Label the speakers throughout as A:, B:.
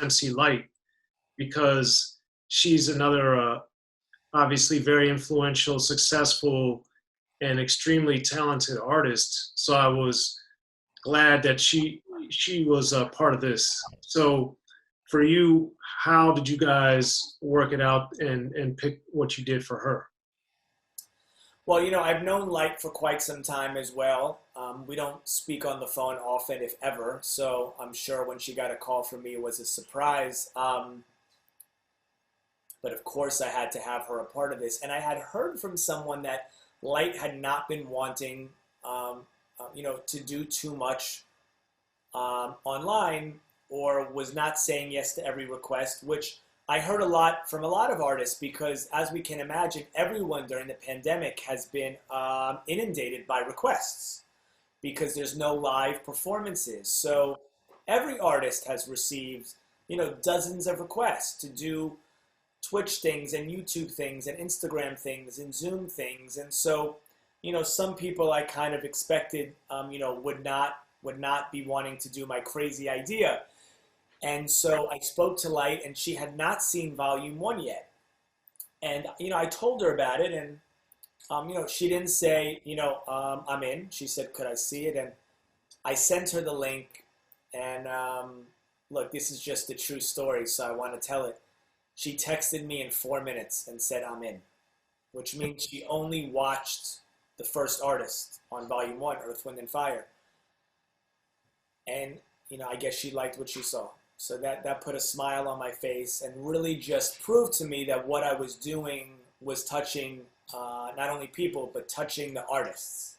A: MC Lyte, because she's another obviously very influential, successful, and extremely talented artist. So I was glad that she was a part of this. So for you, how did you guys work it out and pick what you did for her?
B: Well, I've known Light for quite some time as well. We don't speak on the phone often, if ever, so I'm sure when she got a call from me, it was a surprise. But of course, I had to have her a part of this. And I had heard from someone that Light had not been wanting, to do too much online, or was not saying yes to every request, which I heard a lot from a lot of artists, because as we can imagine, everyone during the pandemic has been inundated by requests because there's no live performances. So every artist has received, dozens of requests to do Twitch things and YouTube things and Instagram things and Zoom things. And so, some people I kind of expected, would not be wanting to do my crazy idea. And so I spoke to Light, and she had not seen Volume 1 yet. And, I told her about it, and, she didn't say, I'm in. She said, could I see it? And I sent her the link, and look, this is just a true story, so I want to tell it. She texted me in 4 minutes and said, I'm in, which means she only watched the first artist on Volume 1, Earth, Wind, and Fire. And, I guess she liked what she saw. So that put a smile on my face and really just proved to me that what I was doing was touching not only people, but touching the artists.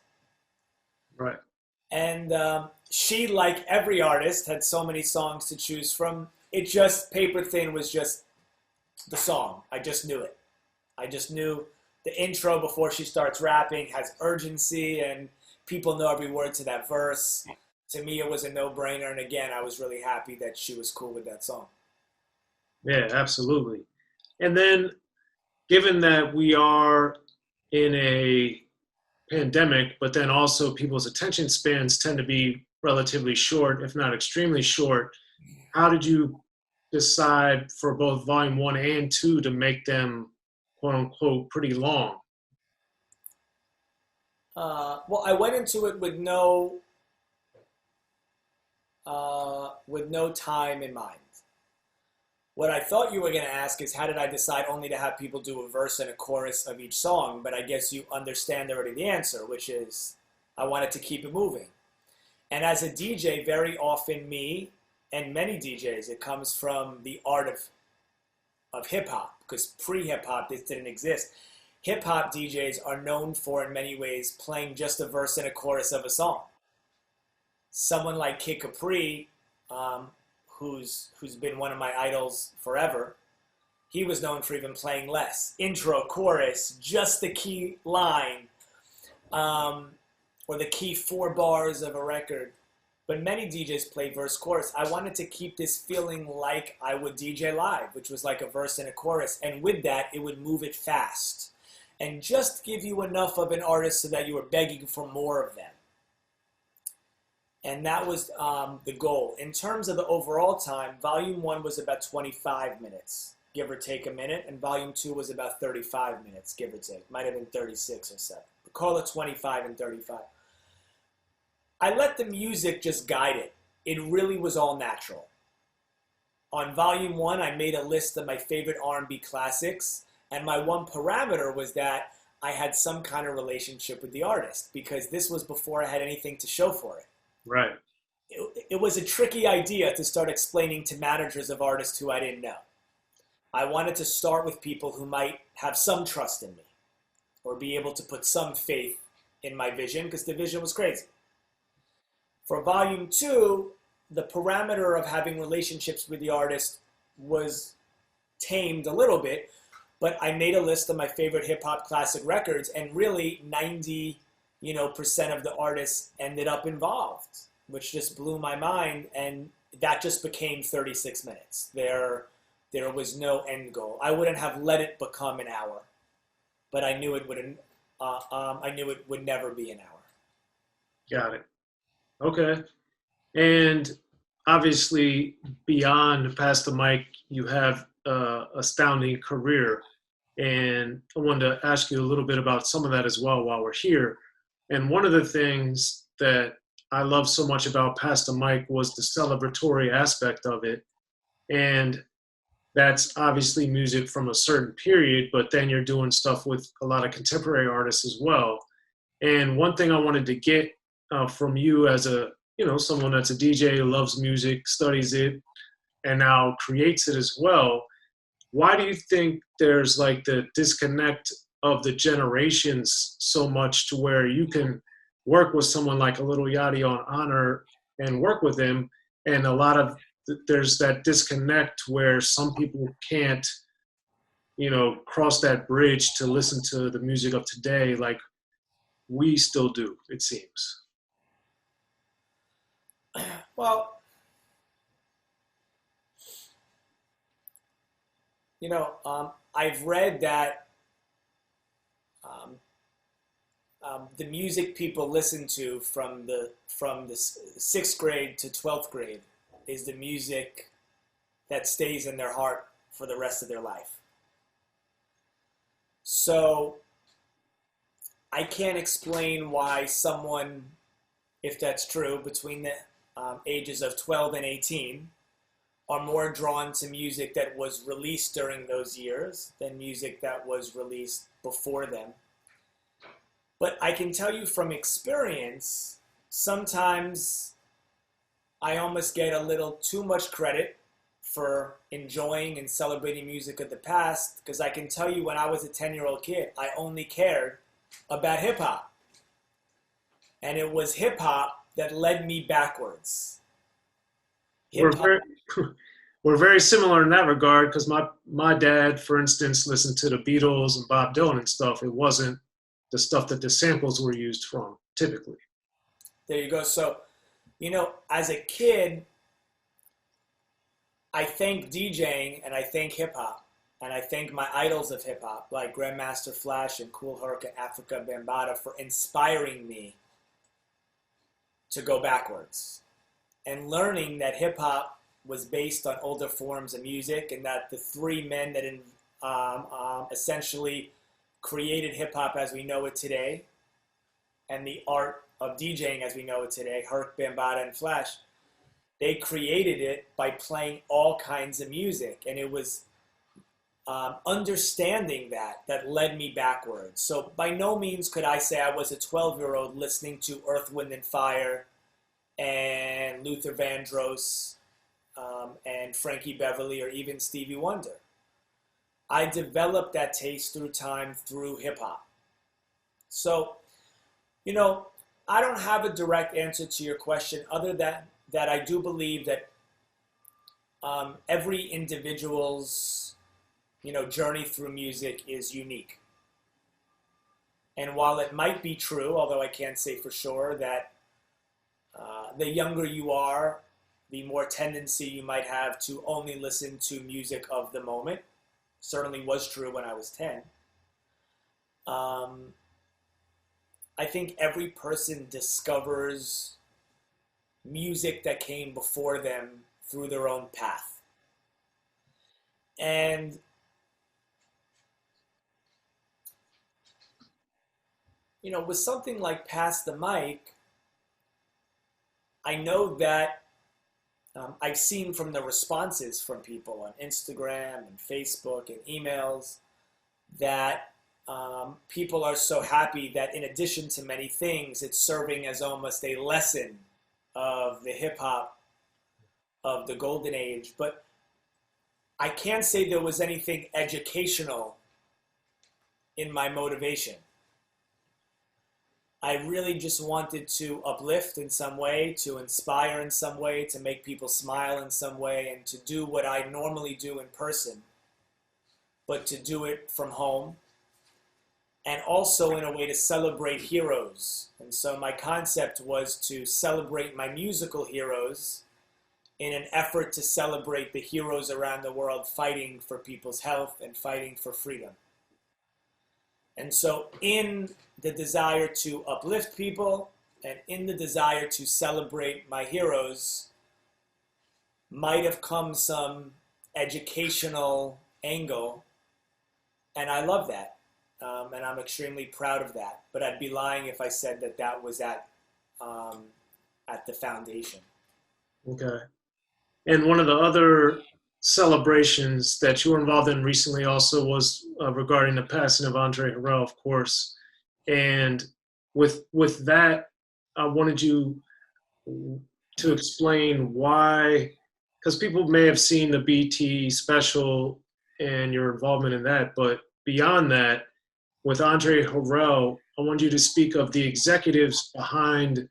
A: Right.
B: And she, like every artist, had so many songs to choose from. It just, Paper Thin was just the song. I just knew it. I just knew the intro before she starts rapping has urgency, and people know every word to that verse. To me, it was a no-brainer, and again, I was really happy that she was cool with that song.
A: Yeah, absolutely. And then, given that we are in a pandemic, but then also people's attention spans tend to be relatively short, if not extremely short, how did you decide for both Volume 1 and 2 to make them, quote unquote, pretty long?
B: Well, I went into it with no time in mind. What I thought you were going to ask is, how did I decide only to have people do a verse and a chorus of each song? But I guess you understand already the answer, which is I wanted to keep it moving. And as a DJ, very often me and many DJs, it comes from the art of hip-hop, because pre-hip-hop, this didn't exist. Hip-hop DJs are known for, in many ways, playing just a verse and a chorus of a song. Someone like Kid Capri, who's been one of my idols forever, he was known for even playing less. Intro, chorus, just the key line, or the key 4 bars of a record. But many DJs play verse chorus. I wanted to keep this feeling like I would DJ live, which was like a verse and a chorus. And with that, it would move it fast and just give you enough of an artist so that you were begging for more of them. And that was the goal. In terms of the overall time, Volume 1 was about 25 minutes, give or take a minute, and Volume 2 was about 35 minutes, give or take. Might have been 36 or so. Call it 25 and 35. I let the music just guide it. It really was all natural. On Volume 1, I made a list of my favorite R&B classics, and my one parameter was that I had some kind of relationship with the artist, because this was before I had anything to show for it.
A: Right.
B: It was a tricky idea to start explaining to managers of artists who I didn't know. I wanted to start with people who might have some trust in me, or be able to put some faith in my vision, because the vision was crazy. For Volume 2, the parameter of having relationships with the artist was tamed a little bit, but I made a list of my favorite hip-hop classic records, and really 90% of the artists ended up involved, which just blew my mind, and that just became 36 minutes. There was no end goal. I wouldn't have let it become an hour, but I knew it wouldn't. I knew it would never be an hour.
A: Got it. Okay. And obviously beyond Past the Mic, you have astounding career. And I wanted to ask you a little bit about some of that as well while we're here. And one of the things that I love so much about Past the Mic was the celebratory aspect of it. And that's obviously music from a certain period, but then you're doing stuff with a lot of contemporary artists as well. And one thing I wanted to get from you as a, someone that's a DJ, loves music, studies it, and now creates it as well. Why do you think there's like the disconnect of the generations so much to where you can work with someone like a Little Yachty on Honor and work with him, and a lot of there's that disconnect where some people can't, cross that bridge to listen to the music of today like we still do, it seems.
B: Well, I've read that the music people listen to from the sixth grade to 12th grade is the music that stays in their heart for the rest of their life. So I can't explain why someone, if that's true, between the ages of 12 and 18 are more drawn to music that was released during those years than music that was released before them. But I can tell you from experience, sometimes I almost get a little too much credit for enjoying and celebrating music of the past, because I can tell you when I was a 10-year-old kid, I only cared about hip-hop. And it was hip-hop that led me backwards.
A: We're very similar in that regard, because my dad, for instance, listened to the Beatles and Bob Dylan and stuff. It wasn't the stuff that the samples were used from, typically.
B: There you go. So, as a kid, I thank DJing and I thank hip-hop. And I thank my idols of hip-hop, like Grandmaster Flash and Kool Herc and Africa Bambaataa, for inspiring me to go backwards. And learning that hip-hop was based on older forms of music, and that the three men that essentially created hip-hop as we know it today, and the art of DJing as we know it today, Herc, Bambaataa, and Flash, they created it by playing all kinds of music. And it was understanding that led me backwards. So by no means could I say I was a 12-year-old listening to Earth, Wind, and Fire and Luther Vandross and Frankie Beverly or even Stevie Wonder. I developed that taste through time, through hip-hop. So, I don't have a direct answer to your question other than that I do believe that every individual's, journey through music is unique. And while it might be true, although I can't say for sure, that the younger you are, the more tendency you might have to only listen to music of the moment. Certainly was true when I was 10. I think every person discovers music that came before them through their own path. And with something like Past the Mic, I know that I've seen from the responses from people on Instagram and Facebook and emails that people are so happy that in addition to many things, it's serving as almost a lesson of the hip-hop of the golden age. But I can't say there was anything educational in my motivation. I really just wanted to uplift in some way, to inspire in some way, to make people smile in some way, and to do what I normally do in person, but to do it from home, and also in a way to celebrate heroes. And so my concept was to celebrate my musical heroes in an effort to celebrate the heroes around the world fighting for people's health and fighting for freedom. And so in the desire to uplift people and in the desire to celebrate my heroes, might have come some educational angle, and I love that, and I'm extremely proud of that. But I'd be lying if I said that that was um, at the foundation.
A: Okay. And one of the other celebrations that you were involved in recently also was regarding the passing of Andre Harrell, of course. And with that, I wanted you to explain why, because people may have seen the BT special and your involvement in that, but beyond that, with Andre Harrell, I want you to speak of the executives behind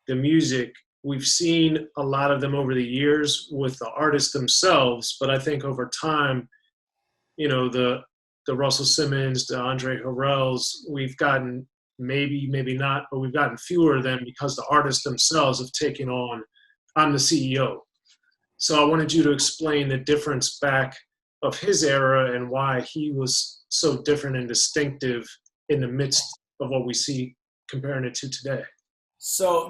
A: the music. We've seen a lot of them over the years with the artists themselves, but I think over time, you know, the Russell Simmons, the Andre Harrells, we've gotten maybe not, but we've gotten fewer of them because the artists themselves have taken on, I'm the CEO. So I wanted you to explain the difference back of his era and why he was so different and distinctive in the midst of what we see comparing it to today.
B: So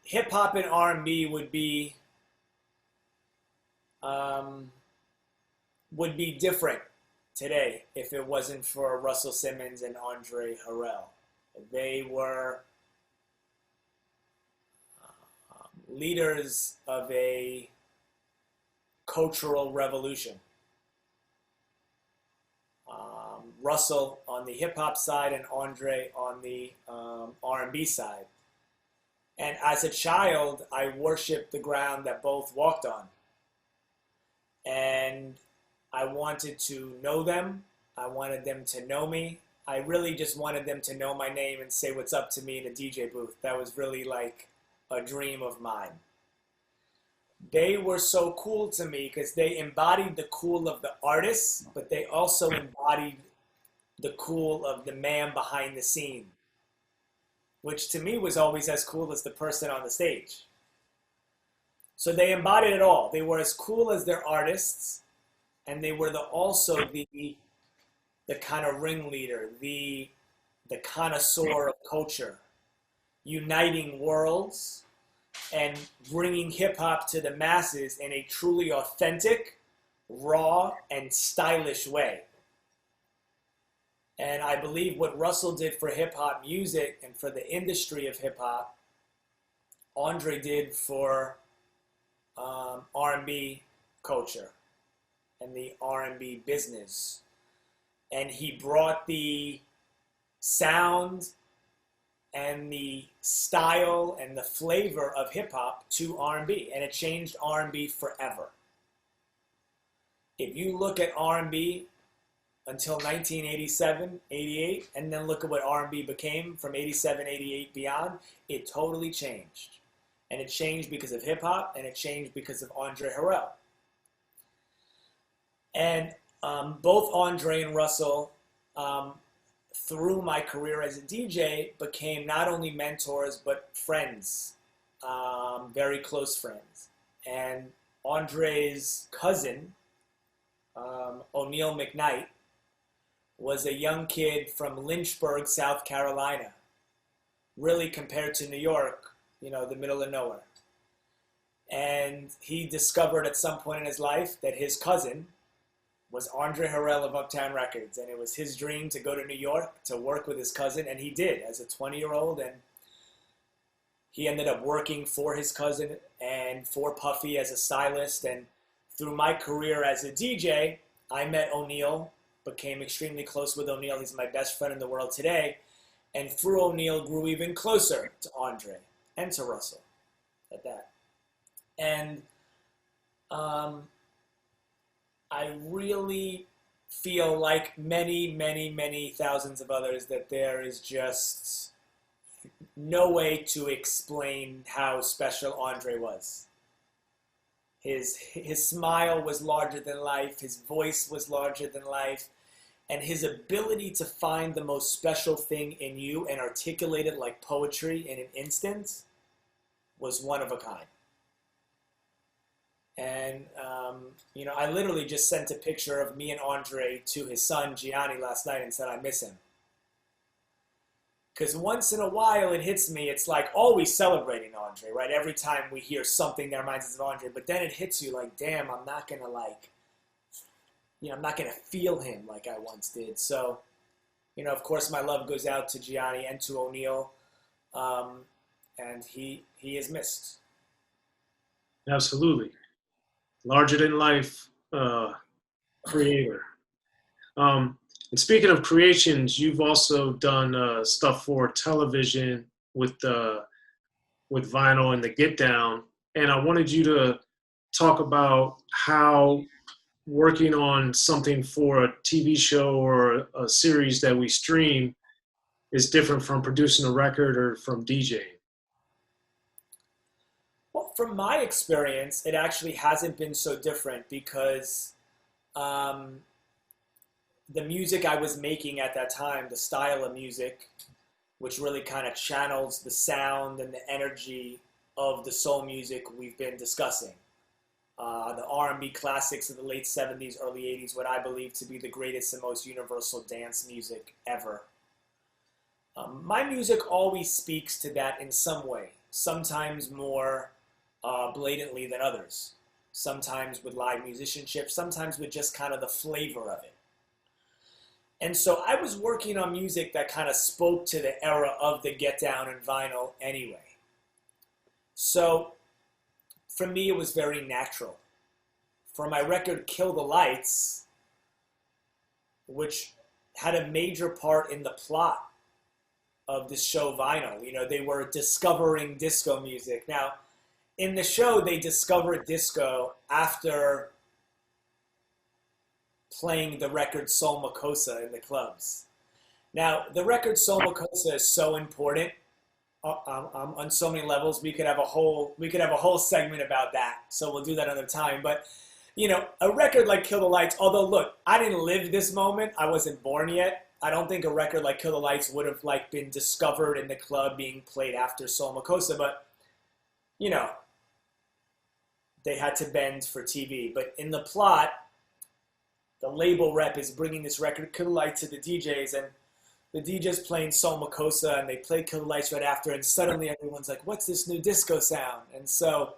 B: hip hop and R&B um, would be different today if it wasn't for Russell Simmons and Andre Harrell. They were leaders of a cultural revolution. Russell on the hip hop side and Andre on the R&B side. And as a child, I worshiped the ground that both walked on. And I wanted to know them. I wanted them to know me. I really just wanted them to know my name and say what's up to me in a DJ booth. That was really like a dream of mine. They were so cool to me because they embodied the cool of the artists, but they also embodied the cool of the man behind the scene, which to me was always as cool as the person on the stage. So they embodied it all. They were as cool as their artists, and they were also the kind of ringleader, the connoisseur of culture, uniting worlds and bringing hip hop to the masses in a truly authentic, raw, and stylish way. And I believe what Russell did for hip hop music and for the industry of hip hop, Andre did for R&B culture and the R&B business. And he brought the sound and the style and the flavor of hip hop to R&B, and it changed R&B forever. If you look at R&B until 1987, 88, and then look at what R&B became from 87, 88 beyond, it totally changed. And it changed because of hip hop, and it changed because of Andre Harrell. And both Andre and Russell, through my career as a DJ, became not only mentors, but friends, very close friends. And Andre's cousin, O'Neal McKnight, was a young kid from Lynchburg, South Carolina, really compared to New York, the middle of nowhere. And he discovered at some point in his life that his cousin was Andre Harrell of Uptown Records, and it was his dream to go to New York to work with his cousin, and he did as a 20-year-old, and he ended up working for his cousin and for Puffy as a stylist. And through my career as a DJ, I met O'Neal, became extremely close with O'Neal. He's my best friend in the world today. And through O'Neal, grew even closer to Andre and to Russell at that. And I really feel like many, many, many thousands of others that there is just no way to explain how special Andre was. His smile was larger than life, his voice was larger than life, and his ability to find the most special thing in you and articulate it like poetry in an instant was one of a kind. And, I literally just sent a picture of me and Andre to his son, Gianni, last night and said, I miss him. Because once in a while it hits me, it's like always celebrating Andre, right? Every time we hear something that reminds us of Andre, but then it hits you like, damn, I'm not gonna I'm not gonna feel him like I once did. So, of course, my love goes out to Gianni and to O'Neal, and he is missed.
A: Absolutely. Larger than life creator. And speaking of creations, you've also done stuff for television with vinyl and the Get Down. And I wanted you to talk about how working on something for a TV show or a series that we stream is different from producing a record or from DJing.
B: Well, from my experience, it actually hasn't been so different because the music I was making at that time, the style of music, which really kind of channels the sound and the energy of the soul music we've been discussing. The R&B classics of the late 70s, early 80s, what I believe to be the greatest and most universal dance music ever. My music always speaks to that in some way, sometimes more blatantly than others, sometimes with live musicianship, sometimes with just kind of the flavor of it. And so I was working on music that kind of spoke to the era of the Get Down and vinyl anyway. So for me, it was very natural. For my record, Kill the Lights, which had a major part in the plot of the show Vinyl, they were discovering disco music. Now, in the show, they discovered disco after playing the record Soul Makossa in the clubs. Now, the record Soul Makossa is so important on so many levels. We could have a whole segment about that. So we'll do that another time. But a record like Kill the Lights. Although, look, I didn't live this moment. I wasn't born yet. I don't think a record like Kill the Lights would have been discovered in the club being played after Soul Makossa. But they had to bend for TV. But in the plot, the label rep is bringing this record, Kill the Lights, to the DJs, and the DJ's playing Soul Makossa, and they play Kill the Lights right after, and suddenly everyone's like, what's this new disco sound? And so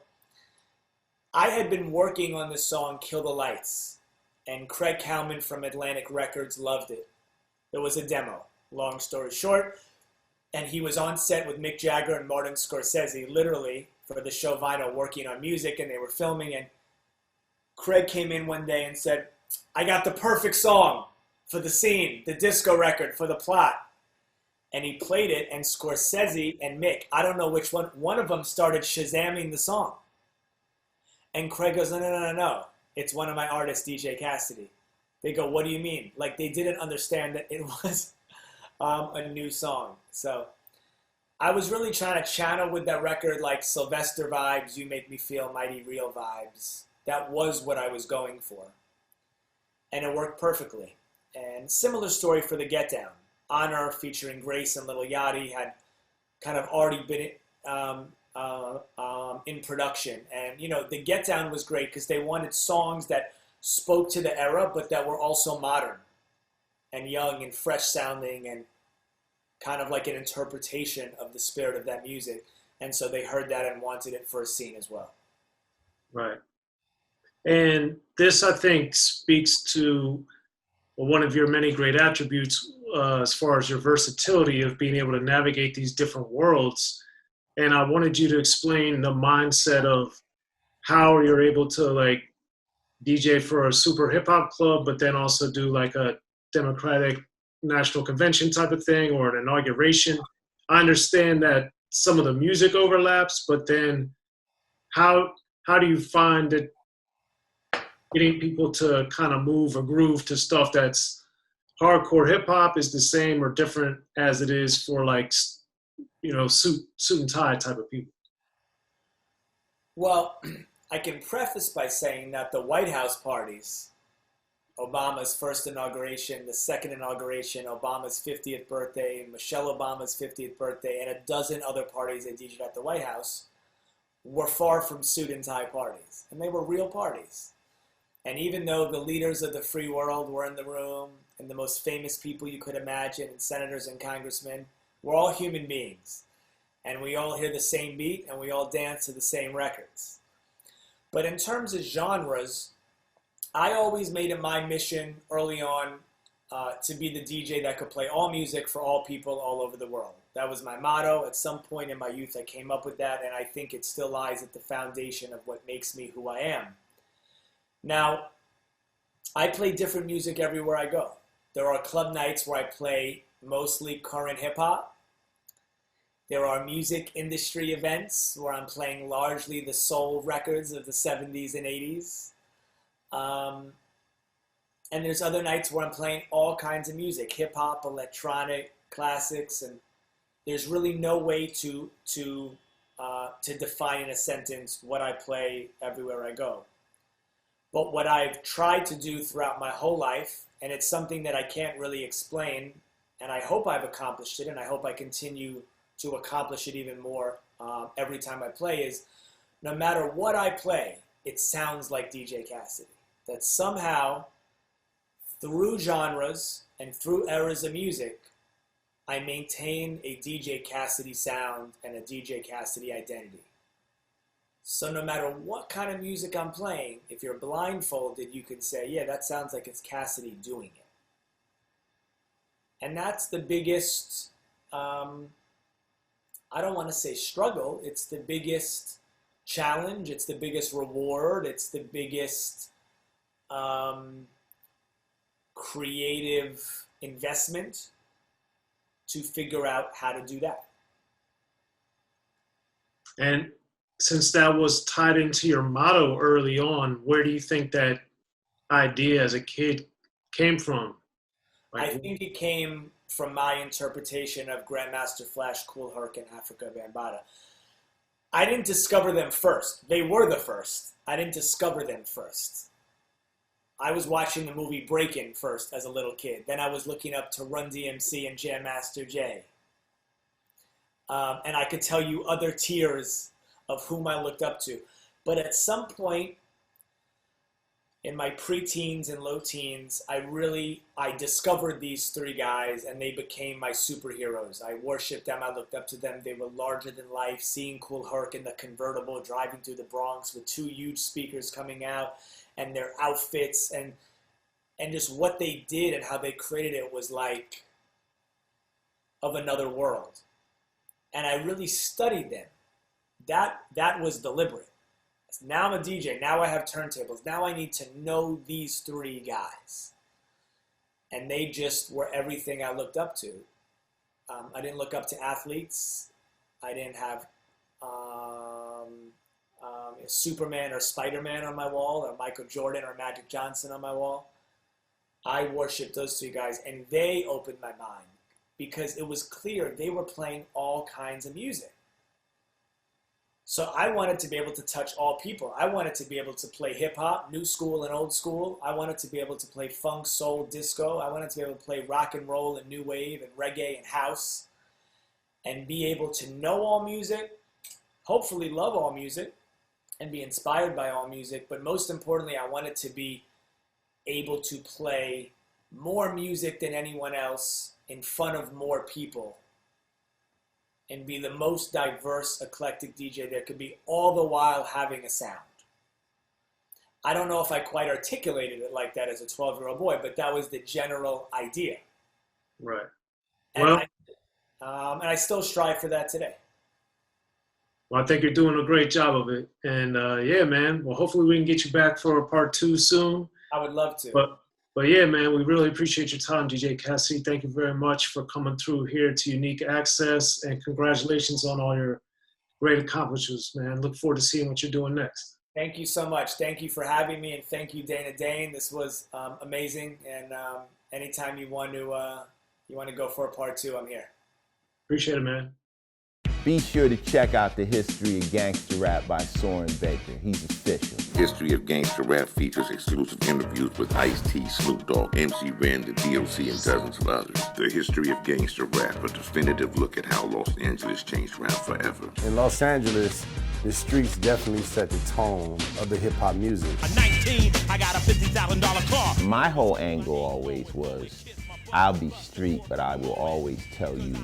B: I had been working on this song, Kill the Lights, and Craig Cowman from Atlantic Records loved it. There was a demo, long story short, and he was on set with Mick Jagger and Martin Scorsese, literally, for the show Vinyl, working on music, and they were filming, and Craig came in one day and said, I got the perfect song for the scene, the disco record for the plot. And he played it, and Scorsese and Mick, I don't know which one of them started Shazamming the song. And Craig goes, no. It's one of my artists, DJ Cassidy. They go, what do you mean? Like, they didn't understand that it was a new song. So I was really trying to channel with that record like Sylvester vibes, You Make Me Feel Mighty Real vibes. That was what I was going for. And it worked perfectly. And similar story for the Get Down. Honor featuring Grace and Lil Yachty had kind of already been in production. And, the Get Down was great because they wanted songs that spoke to the era, but that were also modern and young and fresh sounding and kind of like an interpretation of the spirit of that music. And so they heard that and wanted it for a scene as well.
A: Right. And this, I think, speaks to one of your many great attributes as far as your versatility of being able to navigate these different worlds. And I wanted you to explain the mindset of how you're able to DJ for a super hip hop club, but then also do a Democratic National Convention type of thing or an inauguration. I understand that some of the music overlaps, but then how do you find that getting people to kind of move or groove to stuff that's hardcore hip hop is the same or different as it is for suit and tie type of people?
B: Well, I can preface by saying that the White House parties, Obama's first inauguration, the second inauguration, Obama's 50th birthday, Michelle Obama's 50th birthday, and a dozen other parties they DJed at the White House, were far from suit and tie parties. And they were real parties. And even though the leaders of the free world were in the room, and the most famous people you could imagine, and senators and congressmen, We're all human beings, and we all hear the same beat, and we all dance to the same records. But in terms of genres, I always made it my mission early on to be the DJ that could play all music for all people all over the world. That was my motto. At some point in my youth, I came up with that, and I think it still lies at the foundation of what makes me who I am. Now, I play different music everywhere I go. There are club nights where I play mostly current hip-hop. There are music industry events where I'm playing largely the soul records of the 70s and 80s. And there's other nights where I'm playing all kinds of music, hip-hop, electronic, classics, and there's really no way to define in a sentence what I play everywhere I go. But what I've tried to do throughout my whole life, and it's something that I can't really explain, and I hope I've accomplished it, and I hope I continue to accomplish it even more every time I play, is no matter what I play, it sounds like DJ Cassidy. That somehow, through genres and through eras of music, I maintain a DJ Cassidy sound and a DJ Cassidy identity. So no matter what kind of music I'm playing, if you're blindfolded, you can say, yeah, that sounds like it's Cassidy doing it. And that's the biggest, I don't want to say struggle, it's the biggest challenge, it's the biggest reward, it's the biggest creative investment to figure out how to do that.
A: And since that was tied into your motto early on, where do you think that idea as a kid came from?
B: I think it came from my interpretation of Grandmaster Flash, Kool Herc, and Africa Bambaataa. I didn't discover them first. They were the first. I didn't discover them first. I was watching the movie Breakin' first as a little kid. Then I was looking up to Run DMC and Jam Master Jay. And I could tell you other tiers of whom I looked up to. But at some point in my preteens and low teens, I discovered these three guys, and they became my superheroes. I worshipped them. I looked up to them. They were larger than life. Seeing Kool Herc in the convertible driving through the Bronx with two huge speakers coming out, and their outfits and just what they did and how they created it was like of another world. And I really studied them. That was deliberate. Now I'm a DJ. Now I have turntables. Now I need to know these three guys. And they just were everything I looked up to. I didn't look up to athletes. I didn't have Superman or Spider-Man on my wall, or Michael Jordan or Magic Johnson on my wall. I worshiped those three guys, and they opened my mind because it was clear they were playing all kinds of music. So I wanted to be able to touch all people. I wanted to be able to play hip-hop, new school and old school. I wanted to be able to play funk, soul, disco. I wanted to be able to play rock and roll and new wave and reggae and house, and be able to know all music, hopefully love all music, and be inspired by all music. But most importantly, I wanted to be able to play more music than anyone else in front of more people and be the most diverse, eclectic DJ there could be, all the while having a sound. I don't know if I quite articulated it like that as a 12-year-old boy, but that was the general idea.
A: Right.
B: And, and I still strive for that today.
A: Well, I think you're doing a great job of it. And yeah, man, well, hopefully we can get you back for a part 2 soon.
B: I would love to.
A: But yeah, man, we really appreciate your time, DJ Cassidy. Thank you very much for coming through here to Unique Access, and congratulations on all your great accomplishments, man. Look forward to seeing what you're doing next.
B: Thank you so much. Thank you for having me, and thank you, Dana Dane. This was amazing, and anytime you want to go for a part 2, I'm here.
A: Appreciate it, man.
C: Be sure to check out the History of Gangster Rap by Soren Baker. He's official.
D: History of Gangster Rap features exclusive interviews with Ice-T, Snoop Dogg, MC Ren, the D.O.C, and dozens of others. The History of Gangster Rap, a definitive look at how Los Angeles changed rap forever.
E: In Los Angeles, the streets definitely set the tone of the hip-hop music.
F: At 19, I got a $50,000 car.
C: My whole angle always was, I'll be street, but I will always tell you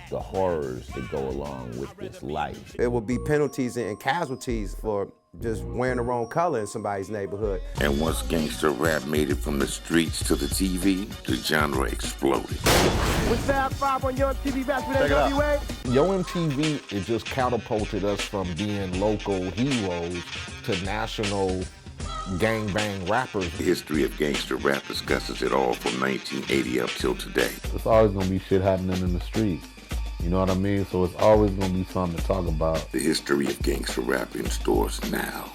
C: the horrors that go along with this life.
E: It would be penalties and casualties for just wearing the wrong color in somebody's neighborhood.
D: And once gangster rap made it from the streets to the TV, the genre exploded.
G: With Fab 5 on your MTV Raps with NWA.
H: Yo MTV, it just catapulted us from being local heroes to national gangbang rappers.
D: The history of gangster rap discusses it all from 1980 up till today.
I: It's always gonna be shit happening in the streets. You know what I mean? So it's always gonna be something to talk about.
D: The history of gangster rap in stores now.